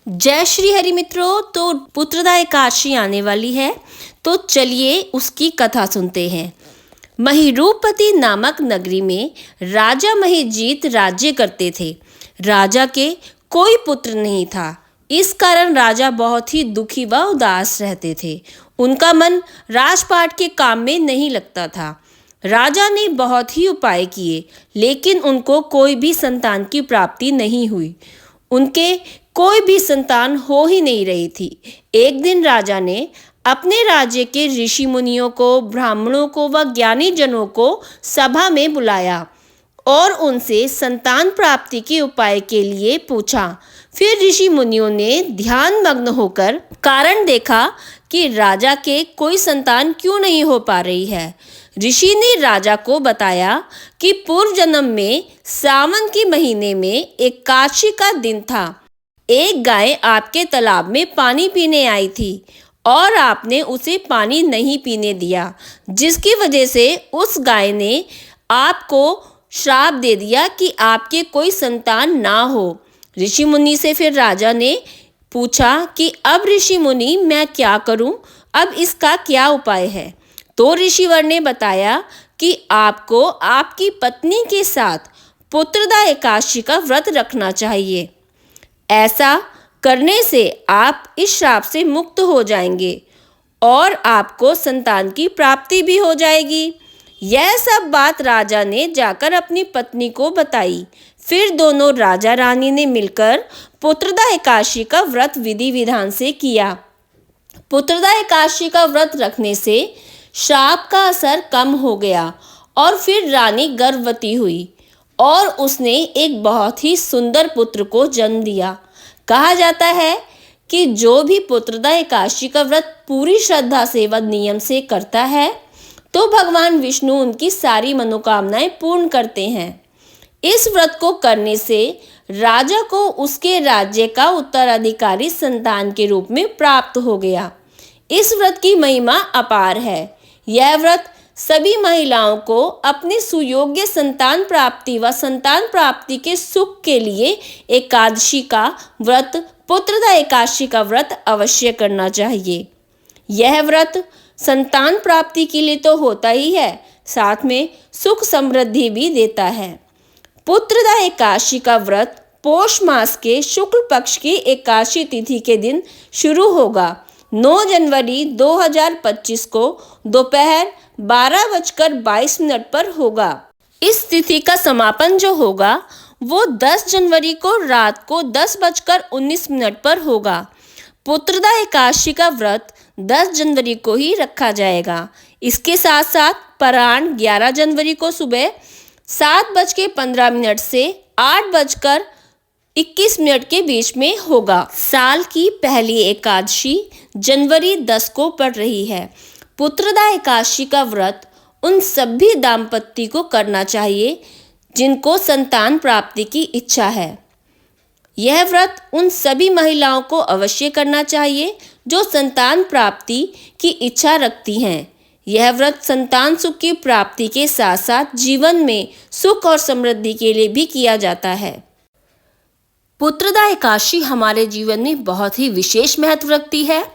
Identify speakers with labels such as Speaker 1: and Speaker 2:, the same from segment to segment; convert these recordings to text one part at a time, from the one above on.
Speaker 1: जय श्री हरि मित्रों। तो पुत्रदा एकादशी आने वाली है, तो चलिए उसकी कथा सुनते हैं। महिरूपति नामक नगरी में राजा महिजीत राज्य करते थे। राजा के कोई पुत्र नहीं था। इस कारण राजा बहुत ही दुखी व उदास रहते थे। उनका मन राजपाट के काम में नहीं लगता था। राजा ने बहुत ही उपाय किए, लेकिन उनको कोई भी संतान की प्राप्ति नहीं हुई। उनके कोई भी संतान हो ही नहीं रही थी। एक दिन राजा ने अपने राज्य के ऋषि मुनियों को, ब्राह्मणों को व ज्ञानी जनों को सभा में बुलाया और उनसे संतान प्राप्ति के उपाय के लिए पूछा। फिर ऋषि मुनियों ने ध्यान मग्न होकर कारण देखा कि राजा के कोई संतान क्यों नहीं हो पा रही है। ऋषि ने राजा को बताया कि पूर्व जन्म में सावन के महीने में एकादशी का दिन था। एक गाय आपके तालाब में पानी पीने आई थी और आपने उसे पानी नहीं पीने दिया, जिसकी वजह से उस गाय ने आपको श्राप दे दिया कि आपके कोई संतान ना हो। ऋषि मुनि से फिर राजा ने पूछा कि अब ऋषि मुनि मैं क्या करूं, अब इसका क्या उपाय है। तो ऋषिवर ने बताया कि आपको आपकी पत्नी के साथ पुत्रदा एकादशी का व्रत रखना चाहिए। ऐसा करने से आप इस श्राप से मुक्त हो जाएंगे और आपको संतान की प्राप्ति भी हो जाएगी। यह सब बात राजा ने जाकर अपनी पत्नी को बताई। फिर दोनों राजा रानी ने मिलकर पुत्रदा एकादशी का व्रत विधि विधान से किया। पुत्रदा एकादशी का व्रत रखने से श्राप का असर कम हो गया और फिर रानी गर्भवती हुई और उसने एक बहुत ही सुंदर पुत्र को जन्म दिया। कहा जाता है कि जो भी पुत्रदा एकादशी का व्रत पूरी श्रद्धा से व नियम से करता है, तो भगवान विष्णु उनकी सारी मनोकामनाएं पूर्ण करते हैं। इस व्रत को करने से राजा को उसके राज्य का उत्तराधिकारी संतान के रूप में प्राप्त हो गया। इस व्रत की महिमा अपार है। यह व्रत सभी महिलाओं को अपने सुयोग्य संतान प्राप्ति व संतान प्राप्ति के सुख के लिए एकादशी का व्रत, पुत्रदा एकादशी का व्रत अवश्य करना चाहिए। यह व्रत संतान प्राप्ति के लिए तो होता ही है, साथ में सुख समृद्धि भी देता है। पुत्रदा एकादशी का व्रत पौष मास के शुक्ल पक्ष की एकादशी तिथि के दिन शुरू होगा। 9 जनवरी 2025 को दोपहर 12:22 पर होगा। इस तिथि का समापन जो होगा वो 10 जनवरी को रात को 10:19 पर होगा। पुत्रदा एकादशी का व्रत 10 जनवरी को ही रखा जाएगा। इसके साथ साथ पराह्न 11 जनवरी को सुबह 7:15 से 8:21 के बीच में होगा। साल की पहली एकादशी जनवरी 10 को पड़ रही है। पुत्रदा एकादशी का व्रत उन सभी दाम्पत्य को करना चाहिए जिनको संतान प्राप्ति की इच्छा है। यह व्रत उन सभी महिलाओं को अवश्य करना चाहिए जो संतान प्राप्ति की इच्छा रखती हैं। यह व्रत संतान सुख की प्राप्ति के साथ साथ जीवन में सुख और समृद्धि के लिए भी किया जाता है। पुत्रदा एकादशी हमारे जीवन में बहुत ही विशेष महत्व रखती है।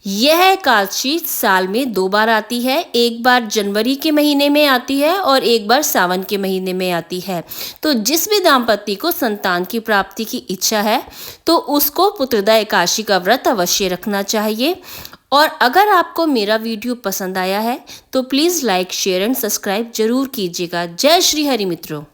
Speaker 1: यह एकादशी साल में 2 बार आती है, एक बार जनवरी के महीने में आती है और एक बार सावन के महीने में आती है। तो जिस भी दाम्पत्य को संतान की प्राप्ति की इच्छा है, तो उसको पुत्रदा एकादशी का व्रत अवश्य रखना चाहिए। और अगर आपको मेरा वीडियो पसंद आया है तो please like, share and subscribe जरूर कीजिएगा। जय श्री हरि मित्रों।